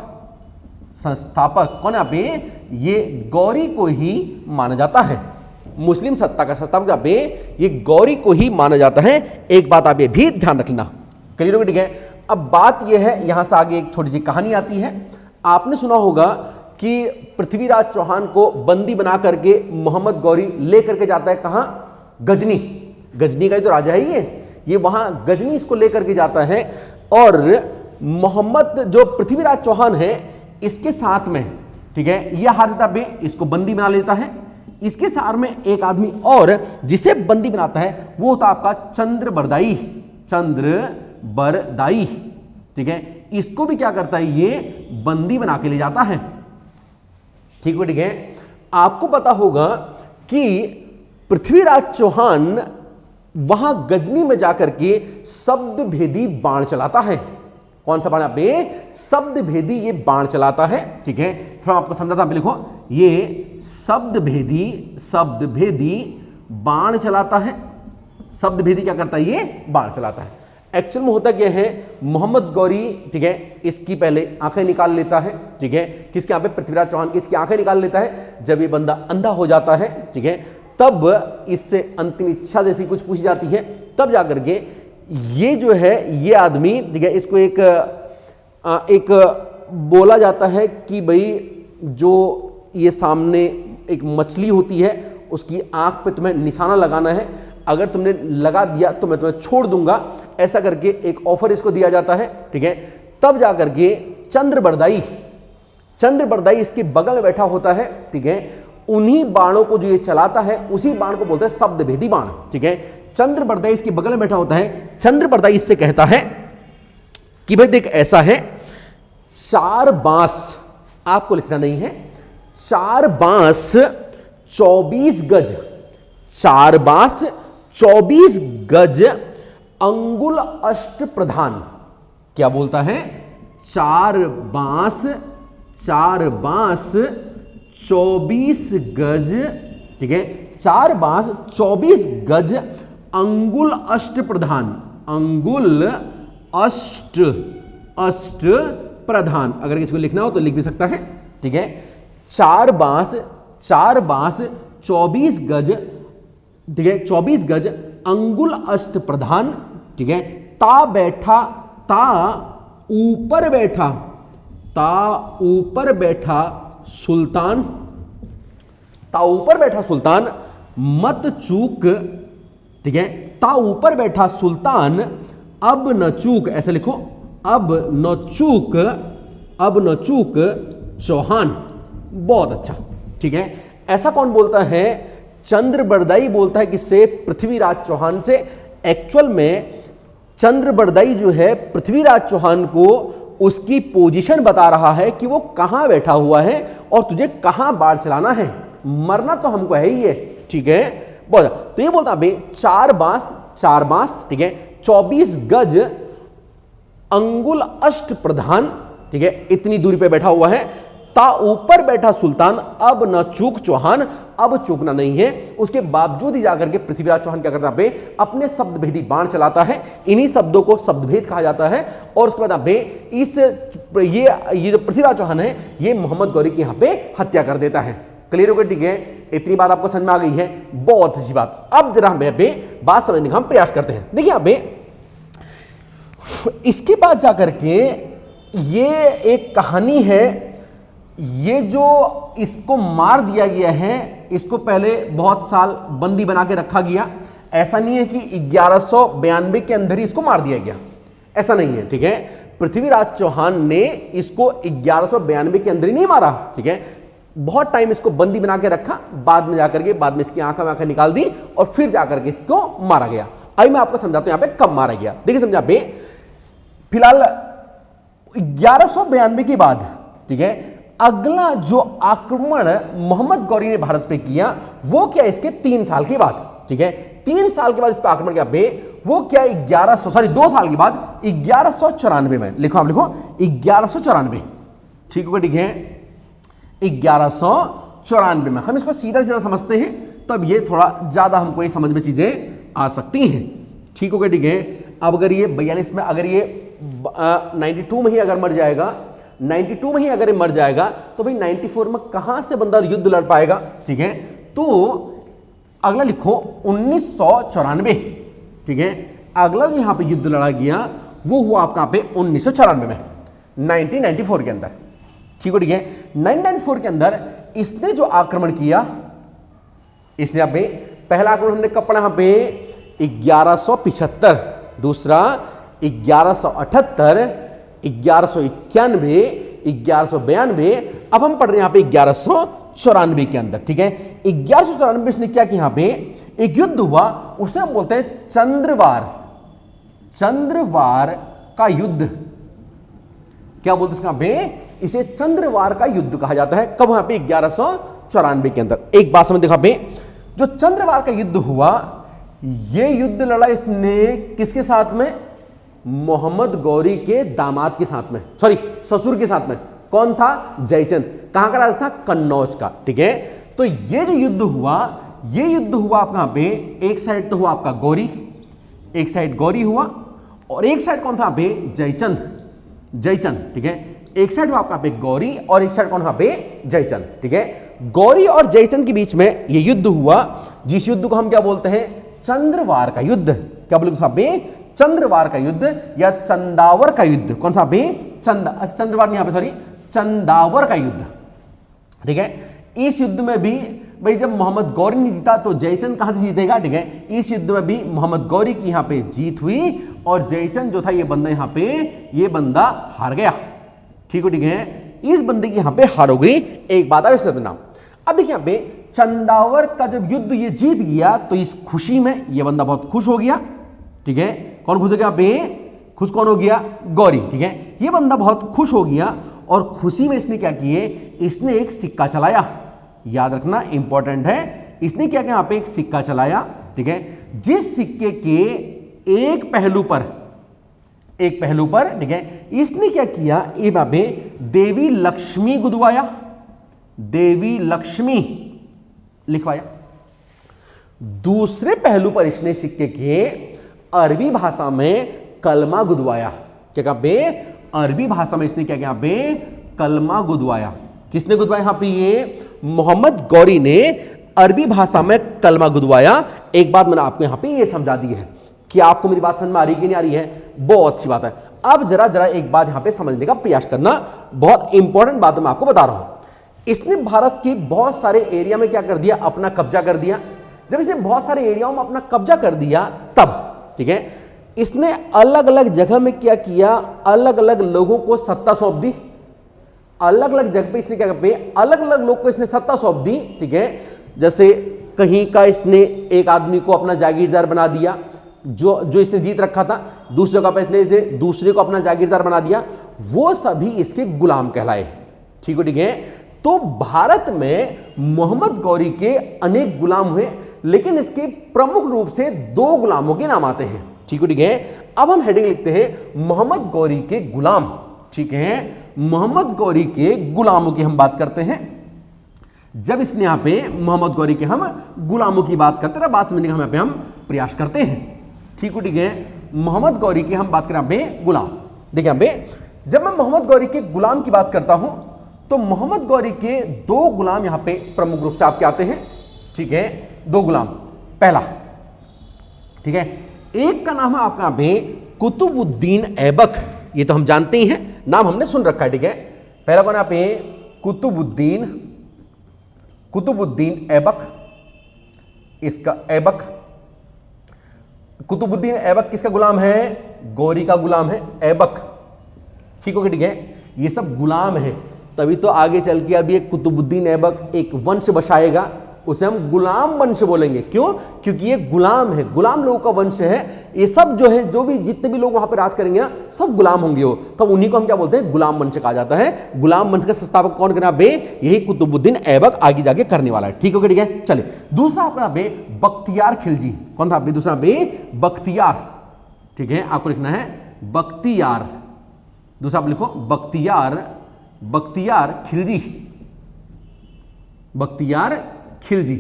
कौन है, यहाँ पे ये गौरी को ही माना जाता है। मुस्लिम सत्ता का संस्थापक यहाँ पे ये गौरी को ही माना जाता है। एक बात आप ये भी ध्यान रखना, क्लियर हो गया, ठीक है। अब बात ये है, यहां से आगे एक छोटी सी कहानी आती है। आपने सुना होगा कि पृथ्वीराज चौहान को बंदी बना करके मोहम्मद गौरी लेकर के जाता है कहां, गजनी। गजनी का ही तो राजा है ये वहां गजनी इसको लेकर के जाता है और मोहम्मद जो पृथ्वीराज चौहान है इसके साथ में, ठीक है, यह हार जाता है, इसको बंदी बना लेता है। इसके साथ में एक आदमी और जिसे बंदी बनाता है वो होता आपका चंद्रबरदाई, चंद्रबरदाई, ठीक है। इसको भी क्या करता है, ये बंदी बना के ले जाता है, ठीक है, ठीक है। आपको पता होगा कि पृथ्वीराज चौहान वहां गजनी में जाकर के शब्द भेदी बाण चलाता है। कौन सा बाण पे, शब्द भेदी ये बाण चलाता है, ठीक है। थोड़ा आपको समझाता हूं, लिखो, ये शब्द भेदी बाण चलाता है। शब्द भेदी क्या करता है, ये बाण चलाता है। एक्चुअल में होता क्या है, मोहम्मद गौरी, ठीक है, इसकी पहले आंखें निकाल लेता है, ठीक है। किसके यहाँ पे, पृथ्वीराज चौहान की इसकी आंखें निकाल लेता है। जब ये बंदा अंधा हो जाता है, ठीक है, तब इससे अंतिम इच्छा जैसी कुछ पूछी जाती है। तब जाकर के ये जो है ये आदमी, ठीक है, इसको एक बोला जाता है कि भाई जो ये सामने एक मछली होती है उसकी आंख पे तुम्हें निशाना लगाना है, अगर तुमने लगा दिया तो मैं तुम्हें छोड़ दूंगा, ऐसा करके एक ऑफर इसको दिया जाता है, ठीक है। तब जाकर के चंद्रबरदाई इसके बगल में बैठा होता है, ठीक है। उन्हीं बाणों को जो ये चलाता है उसी बाण को बोलते हैं शब्द भेदी बाण, ठीक है। चंद्रबरदाई इसके बगल में बैठा होता है। चंद्रबरदाई इससे कहता है कि भाई देख ऐसा है, 4 बांस, आपको लिखना नहीं है, 4 बांस 24 गज, 4 बांस 24 गज अंगुल अष्ट प्रधान। क्या बोलता है, 4 बांस 24 गज, ठीक है, 4 बांस 24 गज अंगुल अष्ट प्रधान, अंगुल अष्ट प्रधान। अगर किसी को लिखना हो तो लिख भी सकता है, ठीक है। 4 बांस 24 गज, ठीक है, 24 गज अंगुल अष्ट प्रधान, ठीक है। ता ऊपर बैठा सुल्तान मत चूक, ठीक है। ता ऊपर बैठा सुल्तान अब न चूक, ऐसे लिखो, अब न चूक चौहान। बहुत अच्छा, ठीक है। ऐसा कौन बोलता है, चंद्रबरदाई बोलता है किससे, पृथ्वीराज चौहान से। एक्चुअल में चंद्रबरदाई जो है पृथ्वीराज चौहान को उसकी पोजीशन बता रहा है कि वो कहां बैठा हुआ है और तुझे कहां बाढ़ चलाना है, मरना तो हमको है ही है, ठीक है। बोल, तो ये बोलता भाई 4 बांस, ठीक है, 24 गज अंगुल अष्ट प्रधान, ठीक है, इतनी दूरी पे बैठा हुआ है। ता ऊपर बैठा सुल्तान अब न चूक चौहान, अब चूकना नहीं है। उसके बावजूद ही जाकर के पृथ्वीराज चौहान क्या करता है, अपने शब्द भेदी बाण चलाता है। इन्हीं शब्दों को शब्दभेद कहा जाता है। और उसके बाद ये जो पृथ्वीराज चौहान है ये मोहम्मद गौरी की यहां पे हत्या कर देता है। क्लियर हो गया, ठीक है। इतनी बात आपको समझ में आ गई है, बहुत अच्छी बात। अब जरा हम बात समझने का हम प्रयास करते हैं। देखिए यहाँ पे इसके बाद जाकर के ये एक कहानी है, ये जो इसको मार दिया गया है, इसको पहले बहुत साल बंदी बना के रखा गया। ऐसा नहीं है कि 1192 के अंदर ही इसको मार दिया गया, ऐसा नहीं है, ठीक है। पृथ्वीराज चौहान ने इसको 1192 के अंदर ही नहीं मारा, ठीक है। बहुत टाइम इसको बंदी बना के रखा, बाद में इसकी आंखें निकाल दी और फिर जाकर के इसको मारा गया। अभी मैं आपको समझाता हूं यहां पे कब मारा गया। देखिए समझा पे, फिलहाल 1192 के बाद, ठीक है, अगला जो आक्रमण मोहम्मद गौरी ने भारत पे किया वो क्या, इसके 3 साल के बाद, ठीक है। 3 साल के बाद इस पर आक्रमण किया वो क्या, 2 साल के बाद 1194 में। लिखो आप, लिखो 1194, ठीक होगा, ठीक है। 1194 में हम इसको सीधा सीधा समझते हैं, तब ये थोड़ा ज्यादा हमको ये समझ में चीजें आ सकती हैं, ठीक होगा, ठीक है। अब अगर ये 42 में, अगर ये 92 में ही अगर मर जाएगा, 92 में ही अगर ये मर जाएगा तो भाई 94 में कहां से बंदा युद्ध लड़ पाएगा, ठीक है। तो अगला लिखो 1994, ठीक है। अगला जो यहां पे युद्ध लड़ा गया वो हुआ आपका पे 1994 में, 1994 के अंदर, ठीक है, ठीक है। 994 के अंदर इसने जो आक्रमण किया, इसने यहां पे पहला आक्रमण हमने कब पढ़ा, यहां पे 1175, दूसरा 1178, 1191, 1192, अब हम पढ़ रहे हैं यहां पे 1194 के अंदर। ठीक है, 1194 इसने क्या किया, यहां पे एक युद्ध हुआ, उसे हम बोलते हैं चंद्रवार, चंद्रवार का युद्ध। क्या बोलते हैं इसका, इसे चंद्रवार का युद्ध कहा जाता है। कब, यहां पे 1194 के अंदर। एक बात समझ देखा पे, जो चंद्रवार का युद्ध हुआ, यह युद्ध लड़ा इसने किसके साथ में, मोहम्मद गौरी के दामाद के साथ में, सॉरी ससुर के साथ में। कौन था, जयचंद। कहां का राजा था, कन्नौज का। ठीक है, तो यह जो युद्ध हुआ, यह युद्ध हुआ आपका पे, एक साइड तो हुआ आपका गौरी, एक साइड गौरी हुआ, और एक साइड कौन था पे, जयचंद, जयचंद। ठीक है, एक साइड हुआ आपका पे गौरी और एक साइड कौन था पे, जयचंद। ठीक है, गौरी और जयचंद के बीच में यह युद्ध हुआ, जिस युद्ध को हम क्या बोलते हैं, चंद्रवार का युद्ध। क्या बोले, चंद्रवार का युद्ध या चंदावर का युद्ध। कौन सा पे, चंद्रवार नहीं, यहां पे सॉरी, चंदावर का युद्ध। ठीक है, इस युद्ध में भी भाई जब मोहम्मद गौरी ने जीता तो जयचंद कहां से जीतेगा। ठीक है, इस युद्ध में भी मोहम्मद गौरी की यहां पे जीत हुई और जयचंद जो था ये बंदा यहां पे, ये बंदा हार गया। ठीक है, ठीक है, इस बंदे की यहां पे हार हो गई। एक बात है नाम। अब देखिए यहां पे चंदावर का जब युद्ध ये जीत गया तो इस खुशी में ये बंदा बहुत खुश हो गया। ठीक है, कौन खुश हो गया पे, खुश कौन हो गया, गौरी। ठीक है, ये बंदा बहुत खुश हो गया और खुशी में इसने क्या किए, इसने एक सिक्का चलाया। याद रखना इंपॉर्टेंट है, इसने क्या किया, यहां पे एक सिक्का चलाया। ठीक है, जिस सिक्के के एक पहलू पर, ठीक है, इसने क्या किया, ये बाबे देवी लक्ष्मी गुदवाया, देवी लक्ष्मी लिखवाया। दूसरे पहलू पर इसने सिक्के के अरबी भाषा में कलमा गुदवाया। क्या कहा बे, अरबी भाषा में इसने क्या किया बे, कलमा गुदवाया। किसने गुदवाया, यहां पे ये मोहम्मद गौरी ने अरबी भाषा में कलमा गुदवाया। एक बात मैंने आपको यहां पे ये समझा दी है कि आपको मेरी बात समझ में आ रही कि नहीं आ रही है, बहुत अच्छी बात है। अब जरा एक बात यहां पे समझने का प्रयास करना, बहुत इंपॉर्टेंट बात मैं आपको बता रहा हूं। इसने भारत के बहुत सारे एरिया में क्या कर दिया, अपना कब्जा कर दिया। जब इसने बहुत सारे एरियाओं में अपना कब्जा कर दिया तब, ठीक है, इसने अलग अलग जगह में क्या किया, अलग अलग लोगों को सत्ता सौंप दी। अलग अलग जगह पे इसने क्या किया, अलग अलग लोग को इसने सत्ता सौंप दी। ठीक है, जैसे कहीं का इसने एक आदमी को अपना जागीरदार बना दिया, जो इसने जीत रखा था। दूसरी जगह पर इसने दूसरे को अपना जागीरदार बना दिया, वो सभी इसके गुलाम कहलाए। ठीक है, ठीक है। तो भारत में मोहम्मद गौरी के अनेक गुलाम हुए, लेकिन इसके प्रमुख रूप से दो गुलामों के नाम आते हैं। ठीक है, ठीक है। अब हम हेडिंग लिखते हैं मोहम्मद गौरी के गुलाम। ठीक है, मोहम्मद गौरी के गुलामों की हम बात करते हैं। जब इसने यहां पे मोहम्मद गौरी के हम गुलामों की बात करते हैं, बात समझने का हम हम प्रयास करते हैं। ठीक है, ठीक है। मोहम्मद गौरी की हम बात करें गुलाम। देखिए यहाँ पे जब मैं मोहम्मद गौरी के गुलाम की बात करता हूं तो मोहम्मद गौरी के दो गुलाम यहां पे प्रमुख रूप से आपके आते हैं। ठीक है, दो गुलाम। पहला, ठीक है, एक का नाम है आपका यहाँ पे कुतुबुद्दीन ऐबक, ये तो हम जानते ही हैं, नाम हमने सुन रखा है। ठीक है, पहला कौन है यहाँ पे, कुतुबुद्दीन ऐबक। इसका ऐबक, कुतुबुद्दीन ऐबक किसका गुलाम है, गौरी का गुलाम है ऐबक। ठीक हो गया, ठीक है। ये सब गुलाम है, तभी तो आगे चल के अभी एक कुतुबुद्दीन ऐबक एक वंश बसाएगा, उसे हम गुलाम वंश बोलेंगे। क्यों? क्योंकि ये गुलाम है, गुलाम लोगों का वंश है। ये सब जो है, जो भी जितने भी लोग वहां पे राज करेंगे ना, सब गुलाम होंगे वो, तब उन्हीं को हम क्या बोलते हैं, गुलाम वंश कहा जाता है। गुलाम वंश का संस्थापक कौन करना बे, यही कुतुबुद्दीन ऐबक आगे जाके करने वाला है। ठीक हो गया, ठीक है। चलिए दूसरा अपना बे बख्तियार खिलजी। कौन था बे दूसरा बे, बख्तियार। ठीक है, आपको लिखना है बख्तियार। दूसरा आप लिखो बख्तियार खिलजी, बख्तियार खिलजी।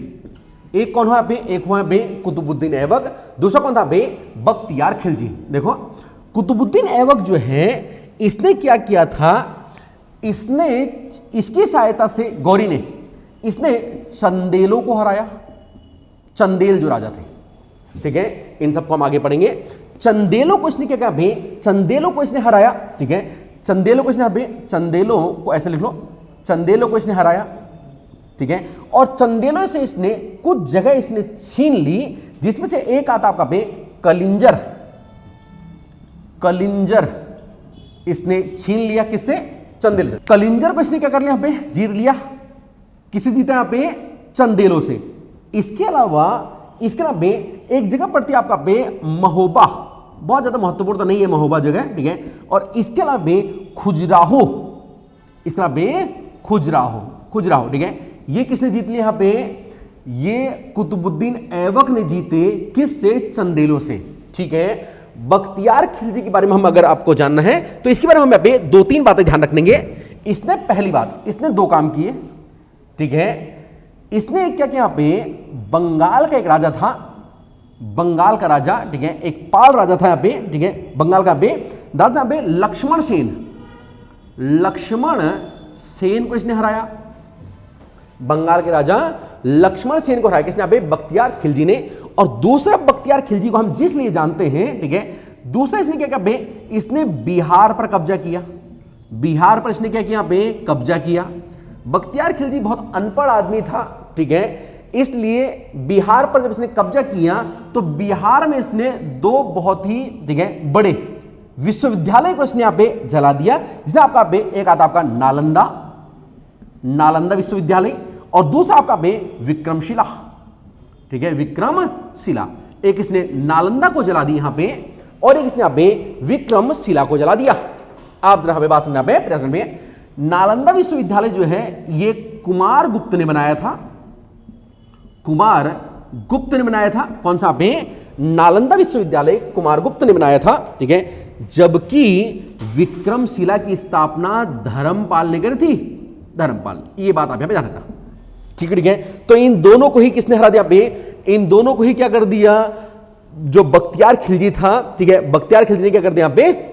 एक कौन हुआ बे, एक हुआ बे कुतुबुद्दीन ऐबक, दूसरा कौन था बे, बख्तियार खिलजी। देखो कुतुबुद्दीन ऐबक जो है, इसने क्या किया था, इसने इसकी सहायता से गौरी ने, इसने चंदेलों को हराया। चंदेल जो राजा थे, ठीक है, इन सबको हम आगे पढ़ेंगे। चंदेलों को इसने क्या किया बे, चंदेलों को इसने हराया। ठीक है, चंदेलों को इसने यहाँ पे, चंदेलों को ऐसे लिख लो, चंदेलों को इसने हराया, ठीक है। और चंदेलों से इसने कुछ जगह इसने छीन ली, जिसमें से एक आता आपका पे कलिंजर, कलिंजर इसने छीन लिया, किससे? चंदेलों से। कलिंजर को इसने क्या कर लिया, यहाँ पे जीत लिया, किसे जीता यहाँ पे? चंदेलों से। इसके अलावा इसके नाम पे एक जगह पड़ती है आपका पे महोबा, बहुत ज्यादा महत्वपूर्ण तो नहीं है महोबा जगह, ठीक है। और इसके अलावा पे खुजराहो, इसका नाम पे खुजराहो, खुजराहो, ठीक है। ये किसने जीत लिया यहाँ पे? ये कुतुबुद्दीन ऐबक ने जीते, किससे? चंदेलों से, ठीक है। बख्तियार खिलजी के बारे में हम अगर आपको जानना है तो इसके बारे में हम यहाँ पे 2-3 बातें ध्यान रखेंगे। इसने पहली बात, इसने 2 काम किए, ठीक है। इसने क्या किया, यहाँ पे बंगाल का एक राजा था, बंगाल का राजा, ठीक है, एक पाल राजा था यहाँ पे, ठीक है, बंगाल का पे राजा यहाँ पे लक्ष्मण सेन, लक्ष्मण सेन को इसने हराया, बंगाल के राजा लक्ष्मण सेन को हराया, किसने? यहाँ पे बख्तियार खिलजी ने। और दूसरा बख्तियार खिलजी को हम जिस लिए जानते हैं, ठीक है, दूसरा इसने क्या किया, इसने बिहार पर कब्जा किया, बिहार पर इसने क्या किया, यहाँ पे कब्जा किया। बख्तियार खिलजी बहुत अनपढ़ आदमी था, ठीक है, इसलिए बिहार पर जब इसने कब्जा किया तो बिहार में इसने 2 बहुत ही, ठीक है, बड़े विश्वविद्यालय को इसने यहाँ पे जला दिया, जिसने आपका पे एक आता आपका नालंदा, नालंदा विश्वविद्यालय, और दूसरा आपका पे विक्रमशिला, ठीक है, विक्रमशिला। एक इसने नालंदा को जला दी यहाँ पे, और एक इसने यहाँ पे विक्रमशिला को जला दिया। आप जरा हमें बात समझना पे प्रयास करें। नालंदा विश्वविद्यालय जो है ये कुमार गुप्त ने बनाया था, कुमार गुप्त ने बनाया था। कौन सा? पे नालंदा विश्वविद्यालय कुमार गुप्त ने बनाया था, ठीक है। जबकि विक्रमशिला की स्थापना धर्मपाल ने करी थी, धर्मपाल। ये बात आप यहां पे ध्यान रखना, ठीक है। तो इन दोनों को ही किसने हरा दिया? इन दोनों को ही क्या कर दिया? जो बख्तियार खिलजी था, ठीक है, बख्तियार खिलजी ने क्या कर दिया यहाँ पे?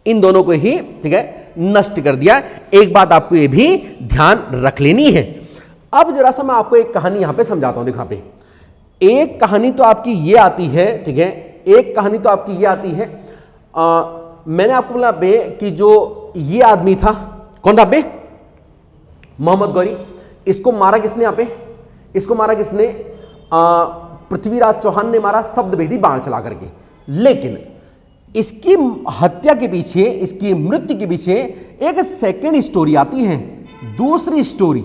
इन दोनों को ही, ठीक है, नष्ट कर दिया। एक बात आपको ये भी ध्यान रख लेनी है। अब जरा सा मैं आपको एक कहानी यहां पे समझाता हूं। देखो यहाँ पे एक कहानी तो आपकी ये आती है, ठीक है, एक कहानी तो आपकी ये आती है। मैंने आपको बोला पे कि जो ये आदमी था, कौन था पे? मोहम्मद गौरी। इसको मारा किसने यहाँ पे? इसको मारा किसने? पृथ्वीराज चौहान ने मारा, शब्दभेदी बाण चला करके। लेकिन इसकी हत्या के पीछे, इसकी मृत्यु के पीछे एक सेकेंड स्टोरी आती है, दूसरी स्टोरी,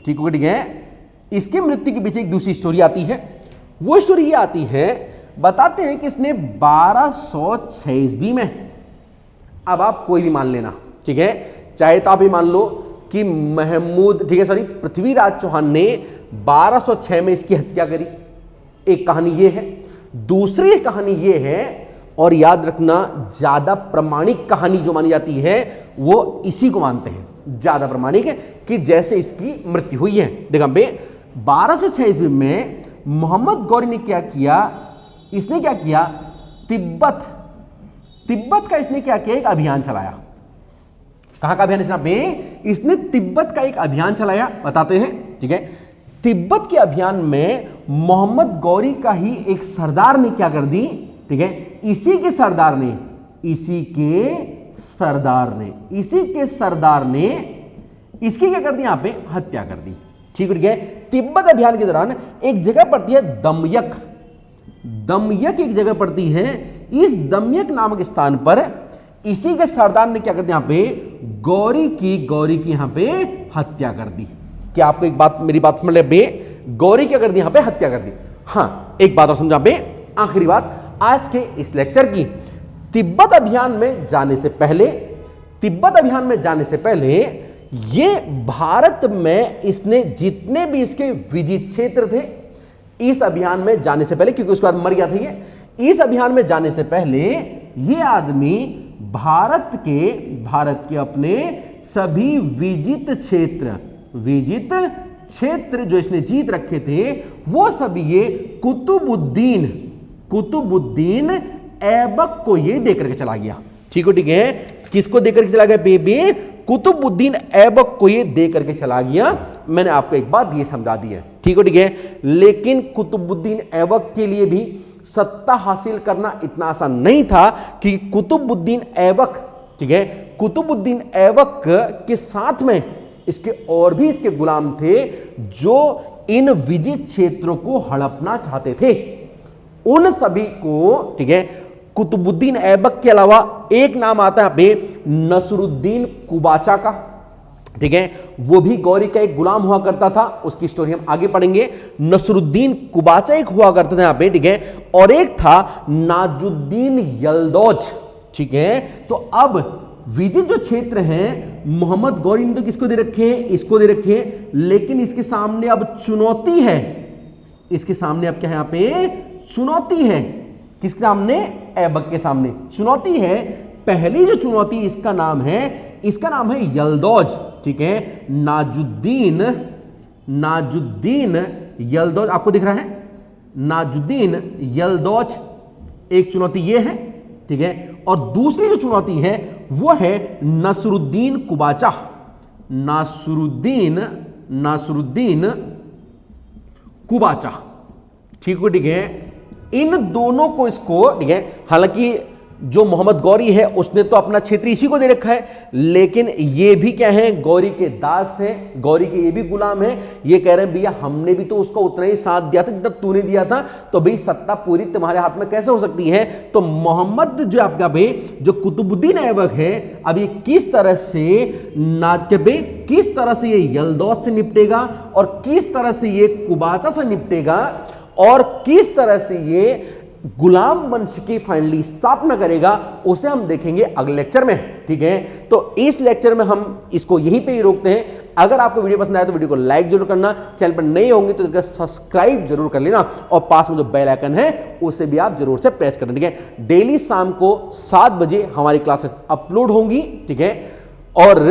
ठीक है, ठीक है। इसकी मृत्यु के पीछे एक दूसरी स्टोरी आती है। वो स्टोरी ये आती है, बताते हैं कि इसने 1206 ईस्वी में, अब आप कोई भी मान लेना, ठीक है, चाहे तो आप ही मान लो कि महमूद, ठीक है, सॉरी, पृथ्वीराज चौहान ने 1206 में इसकी हत्या करी। एक कहानी ये है। दूसरी कहानी ये है, और याद रखना ज्यादा प्रमाणिक कहानी जो मानी जाती है वो इसी को मानते हैं, ज्यादा प्रमाणिक है, कि जैसे इसकी मृत्यु हुई है। देखा बे 1206 ईस्वी में मोहम्मद गौरी ने क्या किया? इसने क्या किया? तिब्बत का इसने क्या किया? एक अभियान चलाया। कहां का अभियान? इसने तिब्बत का एक अभियान चलाया, बताते हैं, ठीक है। तिब्बत के अभियान में मोहम्मद गौरी का ही एक सरदार ने क्या कर दी, ठीक है, इसी के सरदार ने इसकी क्या कर दी? यहां पे हत्या कर दी, ठीक है। तिब्बत अभियान के दौरान एक जगह पड़ती है दमयक, दमयक एक जगह पड़ती है। इस दमयक नामक स्थान पर इसी के सरदार ने क्या कर दिया? यहां पे गौरी की यहां पे हत्या कर दी। क्या आपको एक बात, मेरी बात समझ ले? गौरी क्या कर दी? यहां पे हत्या कर दी। हां, एक बात और समझा बे, आखिरी बात आज के इस लेक्चर की। तिब्बत अभियान में जाने से पहले ये भारत में इसने जितने भी इसके विजित क्षेत्र थे, इस अभियान में जाने से पहले, क्योंकि उसके बाद मर गया था ये, इस अभियान में जाने से पहले ये आदमी भारत के अपने सभी विजित क्षेत्र जो इसने जीत रखे थे, वो सभी ये कुतुबुद्दीन ऐबक को ये देकर के चला गया, ठीक है। किसको देकर के चला गया बेबी? कुतुबुद्दीन ऐबक को ये देकर के चला गया। मैंने आपको एक बात ये समझा दी है, ठीक है। लेकिन कुतुबुद्दीन ऐबक के लिए भी सत्ता हासिल करना इतना आसान नहीं था, कि कुतुबुद्दीन ऐबक ठीक है, कुतुबुद्दीन ऐबक के साथ में इसके और भी इसके गुलाम थे जो इन विजित क्षेत्रों को हड़पना चाहते थे। उन सभी को, ठीक है, कुतुबुद्दीन ऐबक के अलावा एक नाम आता है नसरुद्दीन कुबाचा का, ठीक है, वो भी गौरी का एक गुलाम हुआ करता था, उसकी स्टोरी हम आगे पढ़ेंगे। नसरुद्दीन कुबाचा एक हुआ करता था यहां पे, ठीक है, और एक था नाजुद्दीन यल्दौज, ठीक है। तो अब विजित जो क्षेत्र हैं मोहम्मद गौरी ने तो किसको दे रखे हैं, इसको दे रखे हैं, लेकिन इसके सामने अब चुनौती है, इसके सामने अब क्या है, यहां पे चुनौती है, किसके सामने, ऐबक के सामने चुनौती है। पहली जो चुनौती इसका नाम है यल्दौज, ठीक है, नाजुद्दीन यल्दौज, आपको दिख रहा है नाजुद्दीन यल्दौज, एक चुनौती ये है, ठीक है, और दूसरी जो चुनौती है वो है नसरुद्दीन कुबाचा, नासरुद्दीन कुबाचा, ठीक है। इन दोनों को इसको, ठीक है, हालांकि जो मोहम्मद गौरी है उसने तो अपना क्षेत्र इसी को दे रखा है, लेकिन ये भी क्या है, गौरी के दास है, गौरी के ये भी गुलाम है। ये कह रहे हैं भैया हमने भी तो उसको उतना ही साथ दिया था जितना तूने दिया था, तो भाई सत्ता पूरी तुम्हारे हाथ में कैसे हो सकती है। तो मोहम्मद जो आपका भाई जो कुतुबुद्दीन ऐबक है, अब ये किस तरह से ये यल्दौज से निपटेगा और किस तरह से ये कुबाचा से निपटेगा और किस तरह से ये गुलाम वंश की फाइनली स्थापना करेगा, उसे हम देखेंगे अगले लेक्चर में, ठीक है। तो इस लेक्चर में हम इसको यहीं पे ही रोकते हैं। अगर आपको वीडियो पसंद आया तो वीडियो को लाइक जरूर करना, चैनल पर नए होंगे तो सब्सक्राइब जरूर कर लेना और पास में जो बेल आइकन है उसे भी आप जरूर से प्रेस करना, ठीक है। डेली शाम को 7 बजे हमारी क्लासेस अपलोड होंगी, ठीक है, और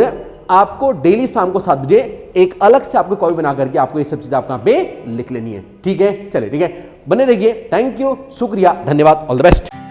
आपको डेली शाम को 7 बजे एक अलग से आपको कॉपी बना करके आपको ये सब चीजें आपका पे लिख लेनी है, ठीक है। चलिए, ठीक है, बने रहिए। थैंक यू, शुक्रिया, धन्यवाद, ऑल द बेस्ट।